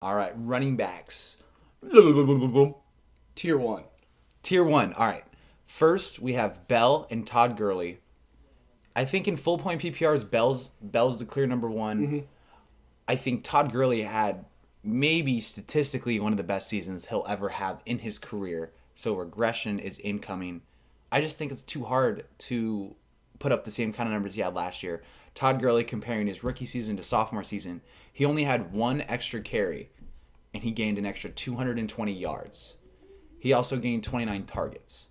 All right, running backs. Tier 1. Tier 1. All right. First, we have Bell and Todd Gurley. I think in full point PPRs, Bell's the clear number one. Mm-hmm. I think Todd Gurley had maybe statistically one of the best seasons he'll ever have in his career. So regression is incoming. I just think it's too hard to put up the same kind of numbers he had last year. Todd Gurley comparing his rookie season to sophomore season, he only had one extra carry and he gained an extra 220 yards. He also gained 29 targets.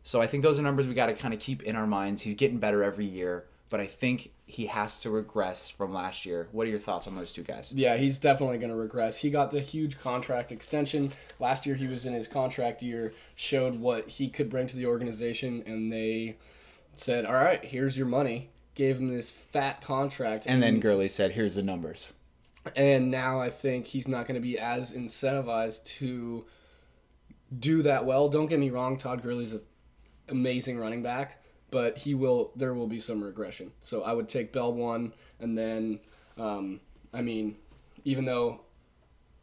So I think those are numbers we got to kind of keep in our minds. He's getting better every year, but I think he has to regress from last year. What are your thoughts on those two guys? Yeah, he's definitely going to regress. He got the huge contract extension. Last year he was in his contract year, showed what he could bring to the organization, and they said, all right, here's your money. Gave him this fat contract. And then Gurley said, here's the numbers. And now I think he's not going to be as incentivized to do that well. Don't get me wrong, Todd Gurley's an amazing running back, but there will be some regression. So I would take Bell 1, and then, even though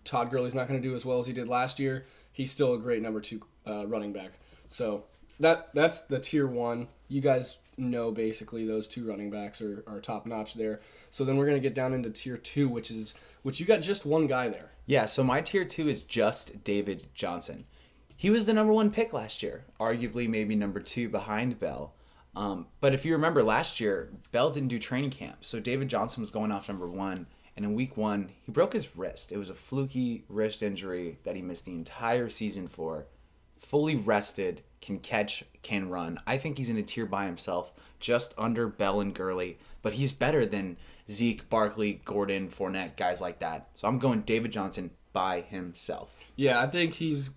Todd Gurley's not going to do as well as he did last year, he's still a great number 2 running back. So that's the tier 1. You guys know basically those 2 running backs are top notch there. So then we're going to get down into tier 2, which you got just one guy there. Yeah, so my tier 2 is just David Johnson. He was the number 1 pick last year, arguably maybe number 2 behind Bell. But if you remember last year, Bell didn't do training camp, so David Johnson was going off number 1. And in week 1, he broke his wrist. It was a fluky wrist injury that he missed the entire season for. Fully rested, can catch, can run. I think he's in a tier by himself, just under Bell and Gurley. But he's better than Zeke, Barkley, Gordon, Fournette, guys like that. So I'm going David Johnson by himself. Yeah, I think he's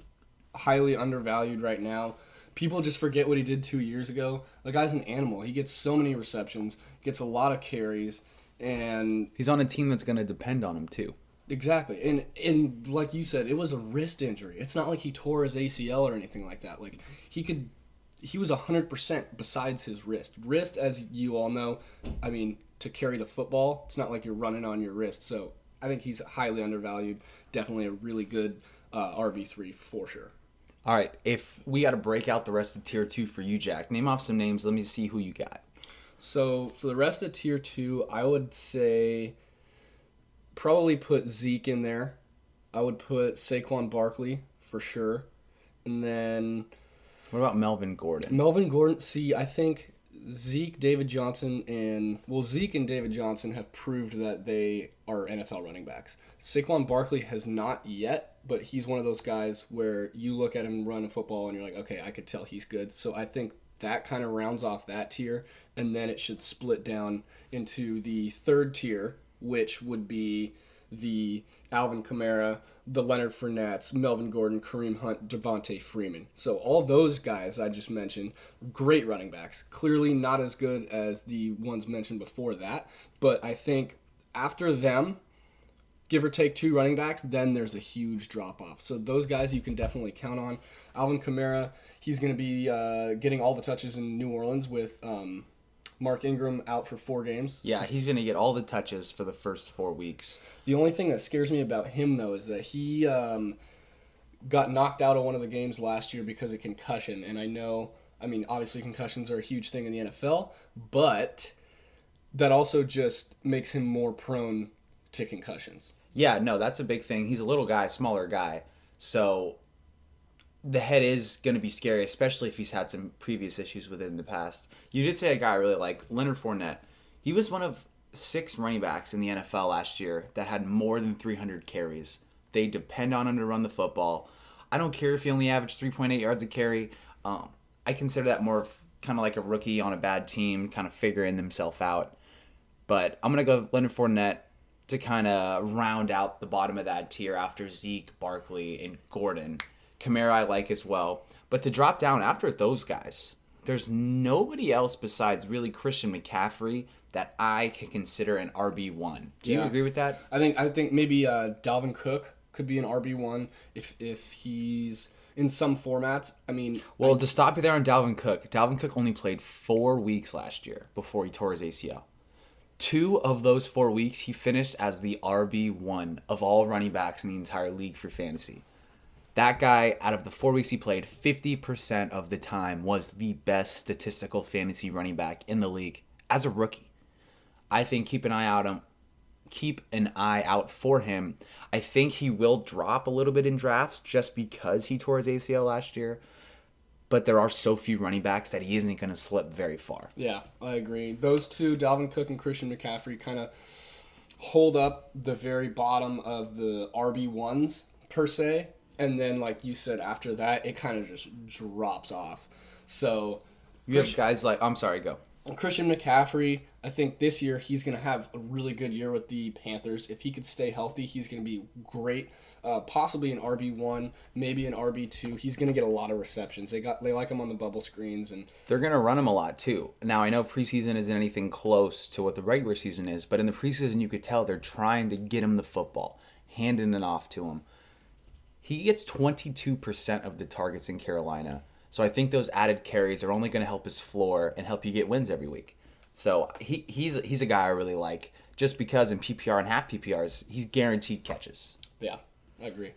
highly undervalued right now. People just forget what he did 2 years ago. The guy's an animal. He gets so many receptions, gets a lot of carries, and he's on a team that's going to depend on him too. Exactly. And like you said, it was a wrist injury. It's not like he tore his ACL or anything like that. Like he was 100% besides his wrist. Wrist, as you all know, to carry the football, it's not like you're running on your wrist. So I think he's highly undervalued. Definitely a really good RB3 for sure. All right, if we got to break out the rest of tier 2 for you, Jack, name off some names. Let me see who you got. So for the rest of tier 2, I would say probably put Zeke in there. I would put Saquon Barkley for sure. And then what about Melvin Gordon? Melvin Gordon, I think Zeke and David Johnson have proved that they are NFL running backs. Saquon Barkley has not yet, but he's one of those guys where you look at him run a football and you're like, okay, I could tell he's good. So I think that kind of rounds off that tier, and then it should split down into the third tier, which would be the Alvin Kamara, the Leonard Fournettes, Melvin Gordon, Kareem Hunt, Devontae Freeman. So all those guys I just mentioned, great running backs. Clearly not as good as the ones mentioned before that, but I think after them, give or take 2 running backs, then there's a huge drop-off. So those guys you can definitely count on. Alvin Kamara, he's going to be getting all the touches in New Orleans with Mark Ingram out for 4 games. Yeah, he's going to get all the touches for the first 4 weeks. The only thing that scares me about him, though, is that he got knocked out of one of the games last year because of concussion. And I know, obviously concussions are a huge thing in the NFL, but that also just makes him more prone to concussions. Yeah, no, that's a big thing. He's a little guy, smaller guy. So the head is going to be scary, especially if he's had some previous issues with it in the past. You did say a guy I really like, Leonard Fournette. He was one of 6 running backs in the NFL last year that had more than 300 carries. They depend on him to run the football. I don't care if he only averaged 3.8 yards a carry. I consider that more of kind of like a rookie on a bad team, kind of figuring himself out. But I'm going to go Leonard Fournette to kind of round out the bottom of that tier after Zeke, Barkley, and Gordon. Kamara I like as well. But to drop down after those guys, there's nobody else besides really Christian McCaffrey that I can consider an RB1. Do you agree with that? I think maybe Dalvin Cook could be an RB1 if he's in some formats. To stop you there on Dalvin Cook only played 4 weeks last year before he tore his ACL. 2 of those 4 weeks, he finished as the RB1 of all running backs in the entire league for fantasy. That guy, out of the 4 weeks he played, 50% of the time was the best statistical fantasy running back in the league as a rookie. I think keep an eye out for him. I think he will drop a little bit in drafts just because he tore his ACL last year. But there are so few running backs that he isn't going to slip very far. Yeah, I agree. Those two, Dalvin Cook and Christian McCaffrey, kind of hold up the very bottom of the RB1s, per se. And then, like you said, after that, it kind of just drops off. So, You have guys like, I'm sorry, go. Christian McCaffrey, I think this year he's going to have a really good year with the Panthers. If he could stay healthy, he's going to be great. Possibly an RB1, maybe an RB2. He's going to get a lot of receptions. They like him on the bubble screens, and They're going to run him a lot too. Now, I know preseason isn't anything close to what the regular season is, but in the preseason you could tell they're trying to get him the football, handing it off to him. He gets 22% of the targets in Carolina. So I think those added carries are only going to help his floor and help you get wins every week. So he's a guy I really like just because in PPR and half PPRs, he's guaranteed catches. yeah, I agree.